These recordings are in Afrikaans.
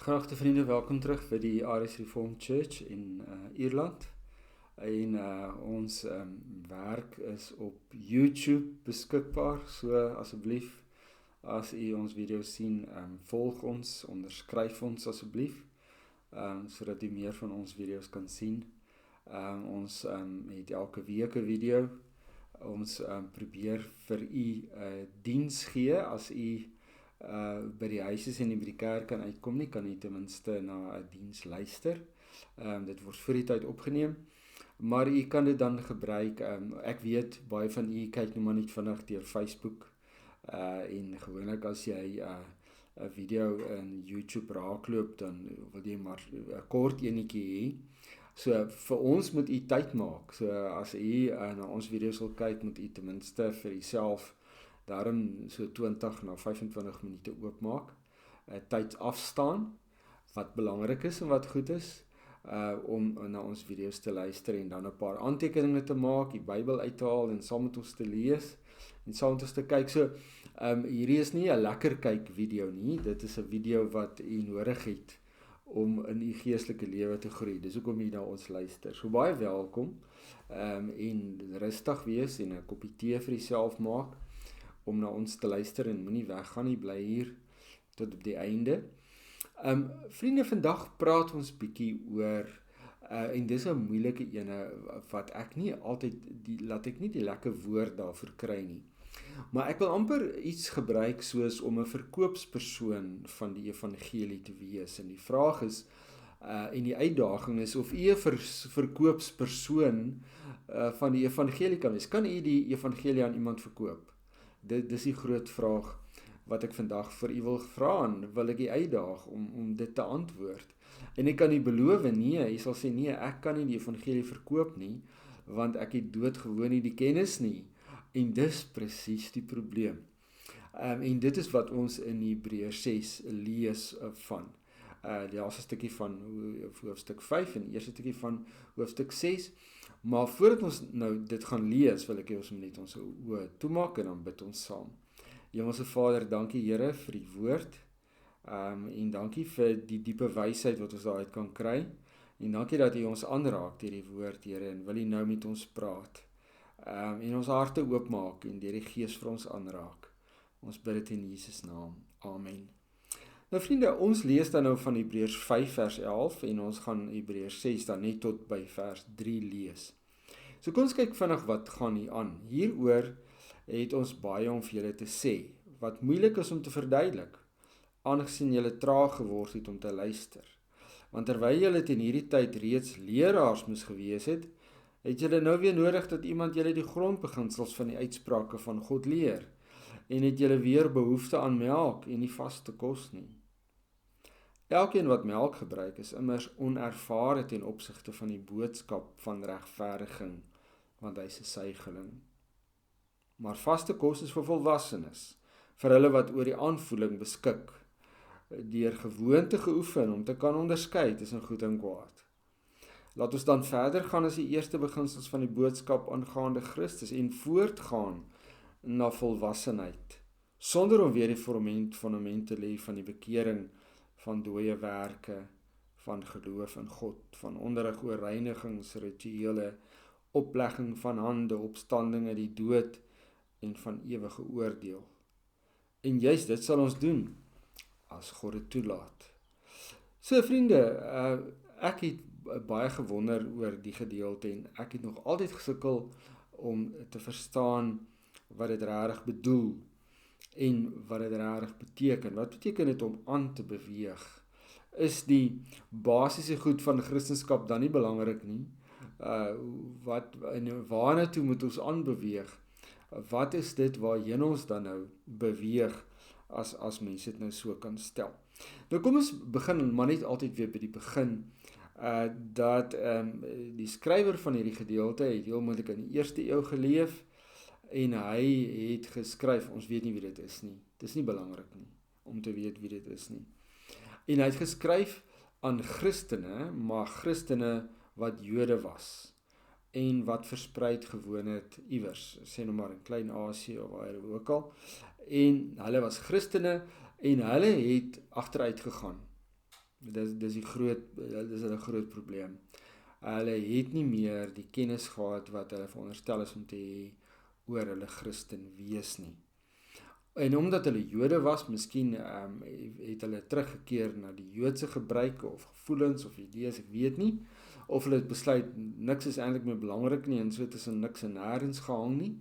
Geagte vriende, welkom terug vir die Irish Reformed Church in Ierland. En ons werk is op YouTube beskikbaar, so asseblief as u ons video's sien, volg ons, onderskryf ons asseblief, sodat u meer van ons video's kan sien. Ons het elke week 'n video. Ons probeer vir u diens gee as u by die huisies en by die kerk kan uitkom nie, kan jy ten minste na 'n diens luister. Dit word voor die tyd opgeneem, maar jy kan dit dan gebruik. Ek weet, baie van jy kyk nou maar net vinnig deur Facebook, en gewoonlik as jy 'n video in YouTube raakloop, dan wil jy maar 'n kort enetjie hê. So vir ons moet jy tyd maak. So as jy na ons video's wil kyk, moet jy ten minste vir jouself daarom so 20 na 25 minute oopmaak, tyd afstaan, wat belangrik is en wat goed is, om na ons video's te luister en dan 'n paar aantekeninge te maak, die Bybel uit te haal en saam met ons te lees en saam met ons te kyk. So, hierdie is nie 'n lekker kyk video nie, dit is 'n video wat u nodig het om in u geestelike lewe te groei. Dis hoekom jy na ons luister. So baie welkom, en rustig wees en 'n koppie tee vir jouself maak om na ons te luister en moenie weggaan nie, bly hier tot op die einde. Vriende, vandag praat ons bietjie oor, en dis 'n moeilike ene, wat ek nie altyd, laat ek nie die lekker woord daarvoor kry nie. Maar ek wil amper iets gebruik soos om 'n verkoopspersoon van die evangelie te wees. En die vraag is, en die uitdaging is, of u 'n verkoopspersoon van die evangelie kan wees. Kan u die evangelie aan iemand verkoop? Dis die groot vraag wat ek vandag vir u wil vra, en wil ek u uitdaag om dit te antwoord. En ek kan u beloof, nee, jy sal sê, nee, ek kan nie die evangelie verkoop nie, want ek het doodgewoon nie die kennis nie. En dis presies die probleem. En dit is wat ons in Hebreërs 6 lees van. Die laaste stukkie van hoofstuk 5 en die eerste stukkie van hoofstuk 6. Maar voordat ons nou dit gaan lees, wil ek ons net ons oë toemaak en dan bid ons saam. Hemelse Vader, dankie Here vir die woord, en dankie vir die diepe wysheid wat ons daaruit kan kry, en dankie dat U ons aanraak deur die woord, Here, en wil U nou met ons praat, en ons harte oopmaak en deur die Gees vir ons aanraak. Ons bid dit in Jesus naam. Amen. Nou vriende, ons lees dan nou van Hebreërs 5 vers 11 en ons gaan Hebreërs 6 dan net tot by vers 3 lees. So kom ons kyk vinnig wat gaan hier aan. Hieroor het ons baie om vir julle te sê, wat moeilik is om te verduidelik, aangesien julle traag geword het om te luister. Want terwyl julle teen hierdie tyd reeds leraars moes gewees het julle nou weer nodig dat iemand julle die grondbeginsels van die uitsprake van God leer, en het julle weer behoefte aan melk en nie vaste kos nie. Elkeen wat melk gebruik is immers onervare ten opsigte van die boodskap van regverdiging, want hy is 'n suigeling. Maar vaste kos is vir volwassenes, vir hulle wat oor die aanvoeling beskik, deur gewoonte geoefen om te kan onderskei tussen goed en kwaad. Laat ons dan verder gaan as die eerste beginsels van die boodskap aangaande Christus en voortgaan na volwassenheid, sonder om weer die fundament te lê van die bekering van dooie werke, van geloof in God, van onderrig oor reinigingsrituele, oplegging van hande, opstanding uit die dood en van ewige oordeel. En juist dit sal ons doen as God dit toelaat. So vriende, ek het baie gewonder oor die gedeelte en ek het nog altyd gesukkel om te verstaan wat dit regtig bedoel en wat dit regtig beteken. Wat beteken dit om aan te beweeg? Is die basiese goed van Christendom dan nie belangrik nie? Waarna toe moet ons aanbeweeg? Wat is dit waarheen ons dan nou beweeg as mense dit nou so kan stel? Nou kom ons begin, maar net altyd weer by die begin, dat die skrywer van hierdie gedeelte het heel moontlik in die 1ste eeu geleef, en hy het geskryf, ons weet nie wie dit is nie, dit is nie belangrik nie, om te weet wie dit is nie, en hy het geskryf aan Christene, maar Christene wat Jode was, en wat verspreid gewoon het iewers, sê nou maar in Klein-Asië of waar ook al, en hulle was Christene, en hulle het agteruit gegaan, Dis 'n groot probleem. Hulle het nie meer die kennis gehad wat hulle veronderstel is om te hê oor hulle Christen wees nie. En omdat hulle Jode was, miskien het hulle teruggekeer na die Joodse gebruike of gevoelens of idees, ek weet nie, of hulle het besluit niks is eintlik meer belangrik nie en so tussen niks en nêrens gehang nie.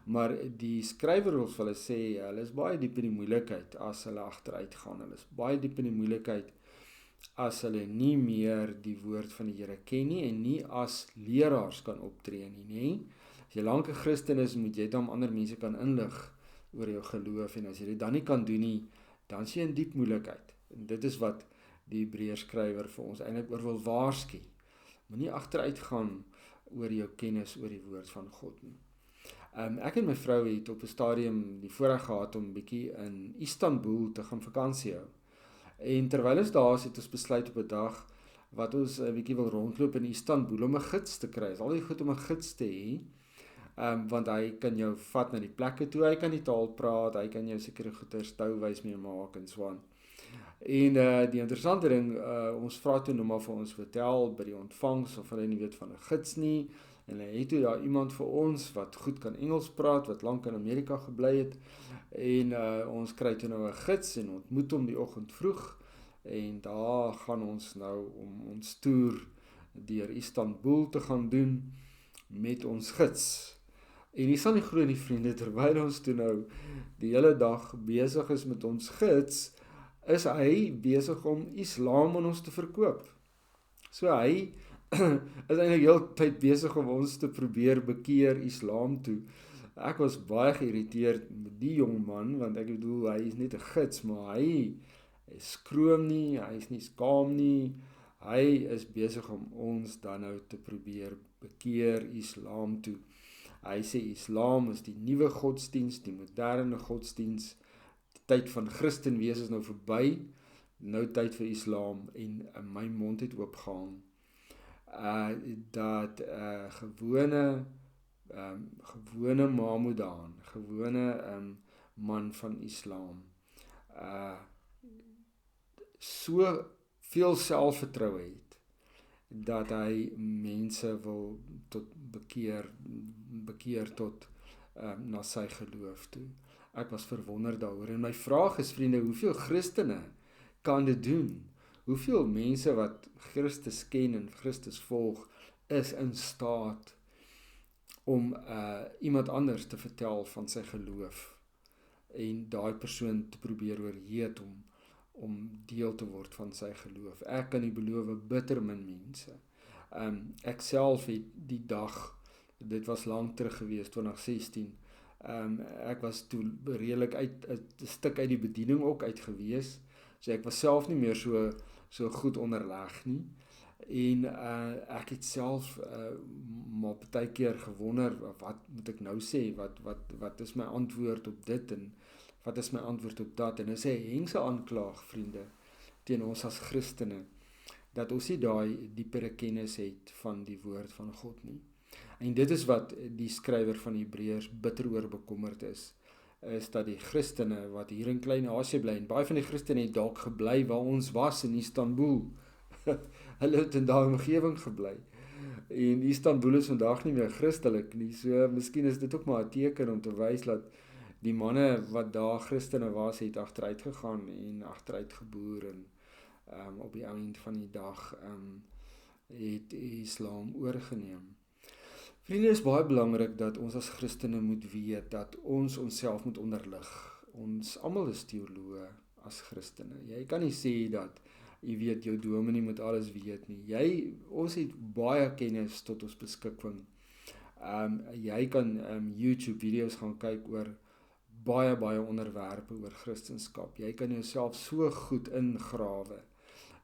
Maar die skrywer wil vir hulle sê, hulle is baie diep in die moeilikheid as hulle agteruit gaan. Hulle is baie diep in die moeilikheid as hulle nie meer die woord van die Here ken nie en nie as leraars kan optree nie, nê? As jy lank 'n Christen is, moet jy dan ander mense kan inlig oor jou geloof en as jy dit dan nie kan doen nie, dan is jy in diep moeilikheid. En dit is wat die Hebreërs skrywer vir ons eintlik oor wil waarsku. Moenie agteruit gaan oor jou kennis oor die woord van God nie. Ek en my vrou het op 'n stadium die voorreg gehad om bietjie in Istanbul te gaan vakansie hou. En terwyl ons daar is, het ons besluit op 'n dag wat ons 'n bietjie wil rondloop in Istanbul om 'n gids te kry. Is al die goed om 'n gids te hê. Want hy kan jou vat na die plekke toe, hy kan die taal praat, hy kan jou sekere goeders touwys mee maak en so aan. En die interessante ding, ons vra toe nou maar vir ons hotel by die ontvangs of hulle nie weet van 'n gids nie. En hy het toe daar iemand vir ons wat goed kan Engels praat, wat lank in Amerika gebly het. En ons kry toe nou 'n gids en ontmoet hom die oggend vroeg. En daar gaan ons nou om ons toer deur Istanbul te gaan doen met ons gids. En jy sal nie glo nie vriende, terwyl ons toe nou die hele dag besig is met ons gids, is hy besig om Islam aan ons te verkoop. So hy is eintlik heeltyd besig om ons te probeer bekeer Islam toe. Ek was baie geïrriteerd met die jong man, want ek bedoel, hy is net 'n gids, maar hy is skroom nie, hy is nie skaam nie, hy is besig om ons dan nou te probeer bekeer Islam toe. Hy sê Islam is die nuwe godsdiens, die moderne godsdiens, die tyd van Christen wees is nou verby, nou tyd vir Islam en my mond het oopgehang. Dat gewone Mahmudaan, gewone man van Islam, so veel selfvertroue het, dat hy mense wil tot bekeer tot na sy geloof toe. Ek was verwonder daaroor en my vraag is vriende, hoeveel Christene kan dit doen? Hoeveel mense wat Christus ken en Christus volg is in staat om iemand anders te vertel van sy geloof en daai persoon te probeer oorreed om deel te word van sy geloof. Ek kan nie beloof bitter min mense. Ek self het die dag, dit was lank terug gewees, 2016, ek was toe redelik 'n stuk uit die bediening ook uit gewees, so ek was self nie meer so goed onderleg nie, en ek het self maar baie keer gewonder, wat moet ek nou sê, wat is my antwoord op dit, en wat is my antwoord op dat, en is 'n hengse aanklaag, vriende, teen ons as Christene, dat ons nie daai diepere kennis het van die woord van God nie. En dit is wat die skrywer van Hebreërs bitter oor bekommerd is dat die Christene wat hier in Klein-Asië bly, en baie van die Christene het dalk gebly waar ons was in Istanbul. Hulle het in daai omgewing gebly. En Istanbul is vandag nie meer Christelik nie, so miskien is dit ook maar 'n teken om te wys dat die manne wat daar Christene was, het agteruit gegaan en agteruit geboer, en op die eind van die dag het Islam oorgeneem. Vriende, is baie belangrik dat ons as Christene moet weet dat ons onsself moet onderlig. Ons almal is teoloë as Christene. Jy kan nie sê dat jy weet jou dominee moet alles weet nie. Ons het baie kennis tot ons beskikking. Jy kan YouTube video's gaan kyk oor baie onderwerpe oor Christendom. Jy kan jouself so goed ingrawe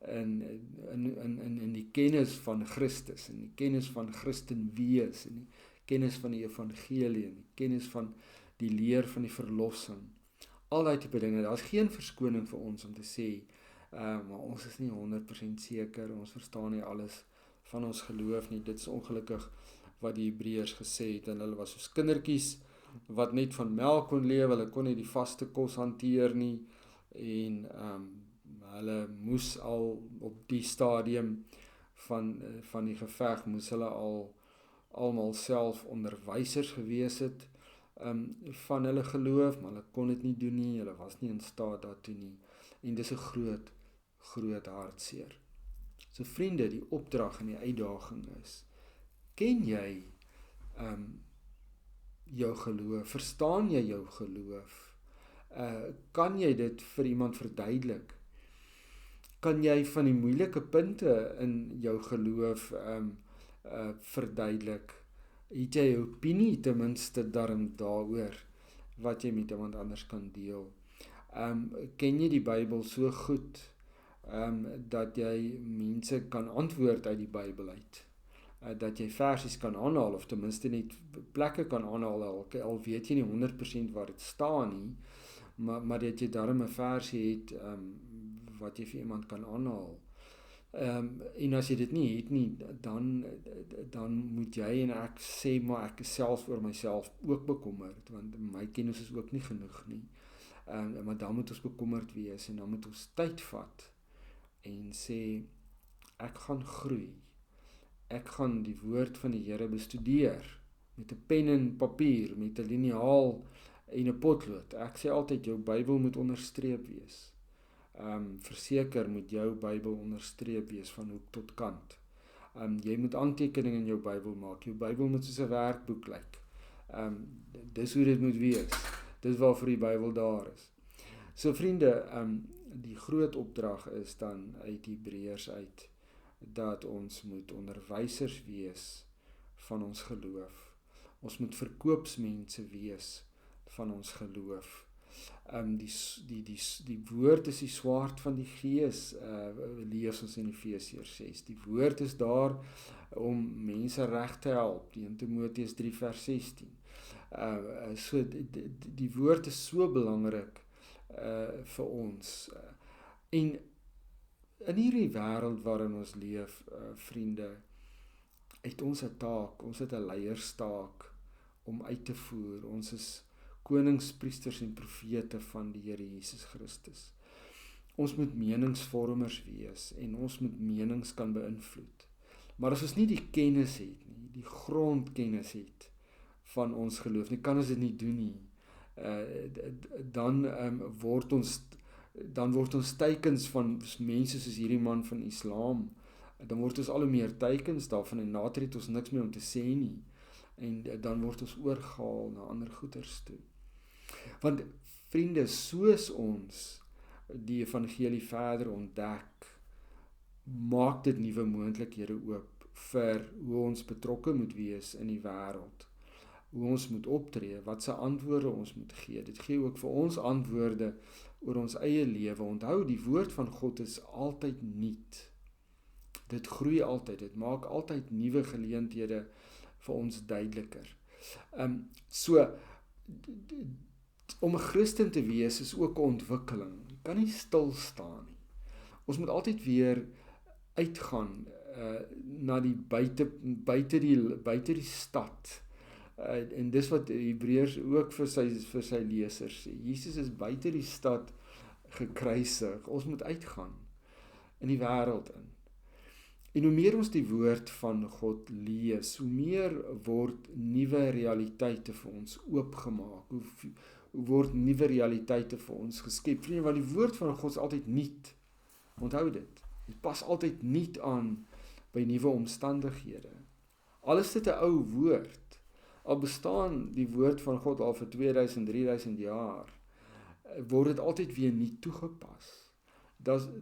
in die kennis van Christus, in die kennis van Christen wees, in die kennis van die evangelie, in die kennis van die leer van die verlossing. Al daai tipe dinge, daar is geen verskoning vir ons om te sê, maar ons is nie 100% seker, ons verstaan nie alles van ons geloof nie. Dit is ongelukkig wat die Hebreërs gesê het, en hulle was soos kindertjies wat net van melk kon lewe, hulle kon nie die vaste kos hanteer nie, en Hulle moes al op die stadium van die geveg, moes hulle almal self onderwysers gewees het van hulle geloof, maar hulle kon dit nie doen nie, hulle was nie in staat daartoe nie. En dis 'n groot hartseer. So vriende, die opdrag en die uitdaging is, ken jy jou geloof? Verstaan jy jou geloof? Kan jy dit vir iemand verduidelik? Kan jy van die moeilike punte in jou geloof verduidelik? Het jy 'n opinie ten minste daaroor wat jy met iemand anders kan deel? Ken jy die Bybel so goed dat jy mense kan antwoord uit die Bybel uit? Dat jy versies kan aanhaal of ten minste net plekke kan aanhaal, al weet jy nie 100% waar dit staan nie, maar dat jy daarom 'n versie het wat jy vir iemand kan aanhaal. En as jy dit nie het nie, dan moet jy en ek sê, maar ek is self oor myself ook bekommerd, want my kennis is ook nie genoeg nie. Maar dan moet ons bekommerd wees en dan moet ons tyd vat en sê, ek gaan groei. Ek gaan die woord van die Here bestudeer met 'n pen en papier, met 'n liniaal en 'n potlood. Ek sê altyd, jou Bybel moet onderstreep wees. Verseker moet jou Bybel onderstreep wees van hoek tot kant. Jy moet aantekeninge in jou Bybel maak. Jou Bybel moet soos 'n werkboek lyk. Dis hoe dit moet wees. Dis waarvoor die Bybel daar is. So vriende, die groot opdrag is dan uit Hebreërs uit, dat ons moet onderwysers wees van ons geloof. Ons moet verkoopsmense wees van ons geloof. Die woord is die swaard van die Gees, lees ons in Efesiërs 6. Die woord is daar om mense reg te help, die in Timoteus 3 vers 16. So die woord is so belangrik vir ons. En in hierdie wêreld waarin ons leef, vriende, het ons 'n taak, ons het 'n leierstaak om uit te voer. Ons is konings, priesters en profete van die Here Jesus Christus. Ons moet meningsvormers wees en ons moet menings kan beïnvloed. Maar as ons nie die kennis het nie, die grondkennis het van ons geloof nie, kan ons dit nie doen nie. Dan word ons teikens van mense soos hierdie man van Islam, dan word ons al hoe meer teikens daarvan en later het ons niks meer om te sê nie. En dan word ons oorgehaal na ander goeders toe. Want vriende, soos ons die evangelie verder ontdek, maak dit nuwe moontlikhede oop vir hoe ons betrokke moet wees in die wêreld. Hoe ons moet optree, wat se antwoorde ons moet gee. Dit gee ook vir ons antwoorde oor ons eie lewe. Onthou, die woord van God is altyd nuut. Dit groei altyd, dit maak altyd nuwe geleenthede vir ons duideliker. So, om 'n Christen te wees is ook 'n ontwikkeling. Jy kan nie stil staan nie. Ons moet altyd weer uitgaan na die buite die stad. En dis wat Hebreërs ook vir sy lesers sê. Jesus is buite die stad gekruisig. Ons moet uitgaan in die wêreld in. En hoe meer ons die woord van God lees, hoe meer word nuwe realiteite vir ons oopgemaak. Hoe word nuwe realiteite vir ons geskep. Vriende, want die woord van God is altyd nuut. Onthou dit. Dit pas altyd nuut aan by nuwe omstandighede. Al is dit 'n ou woord, al bestaan die woord van God al vir 2000, 3000 jaar, word dit altyd weer nuut toegepas.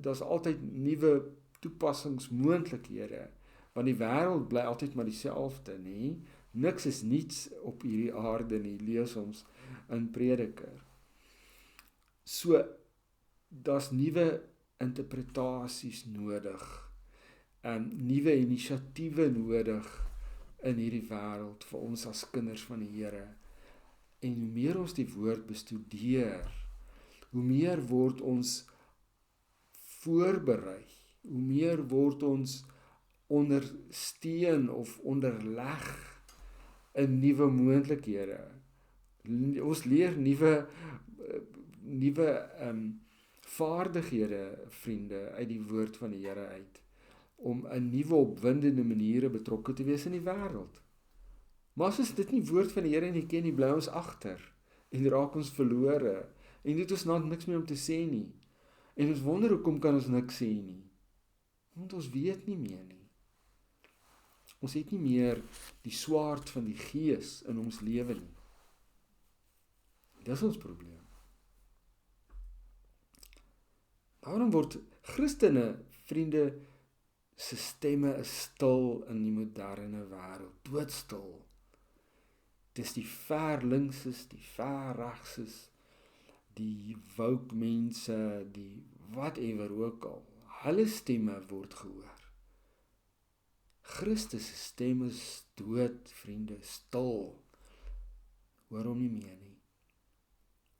Daar's altyd nuwe toepassingsmoontlikhede, want die wêreld bly altyd maar dieselfde, nê? Niks is niets op hierdie aarde nie, lees ons in Prediker. So, daar's nuwe interpretasies nodig, nuwe inisiatiewe nodig in hierdie wêreld vir ons as kinders van die Here. En hoe meer ons die woord bestudeer, hoe meer word ons voorberei, hoe meer word ons ondersteun of onderleg in nuwe moontlikhede. Ons leer nuwe vaardighede, vriende, uit die woord van die Here uit, om 'n nuwe opwindende maniere betrokke te wees in die wêreld. Maar as ons dit nie woord van die Here nie ken nie, bly ons agter, en raak ons verlore, en dit ons niks meer om te sê nie. En ons wonder hoekom kan ons niks sê nie. Want ons weet nie meer nie. Ons het nie meer die swaard van die Gees in ons lewe nie. Dis ons probleem. Daarom word Christene, vriende, se stemme is stil in die moderne wêreld, doodstil. Dis die ver linkses, die ver regses, die woke mense, die whatever ook al. Hulle stemme word gehoor. Christus se stem is dood, vriende, stil. Hoor hom nie meer nie.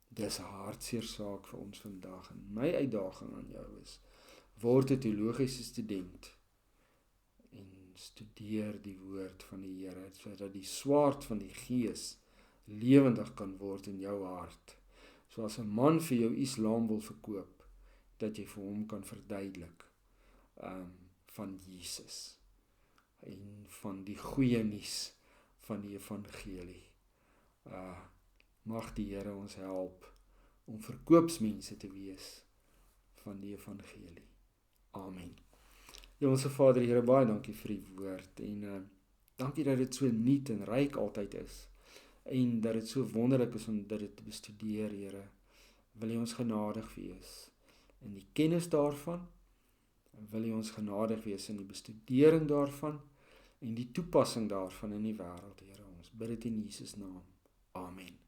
Dis 'n hartseer saak vir ons vandag. En my uitdaging aan jou is, word 'n teologiese student en studeer die woord van die Here, sodat die swaard van die Gees lewendig kan word in jou hart. So as 'n man vir jou Islam wil verkoop, dat jy vir hom kan verduidelik van Jesus en van die goeie nuus van die evangelie. Mag die Here ons help om verkoopsmense te wees van die evangelie. Amen. Hemelse Vader, Here, baie dankie vir die woord en dankie dat dit so nuut en ryk altyd is en dat dit so wonderlik is om dit te bestudeer, Here. Wil U ons genadig wees in die kennis daarvan, wil U ons genadig wees in die bestudering daarvan en die toepassing daarvan in die wêreld, Here. Ons bid dit in Jesus naam. Amen.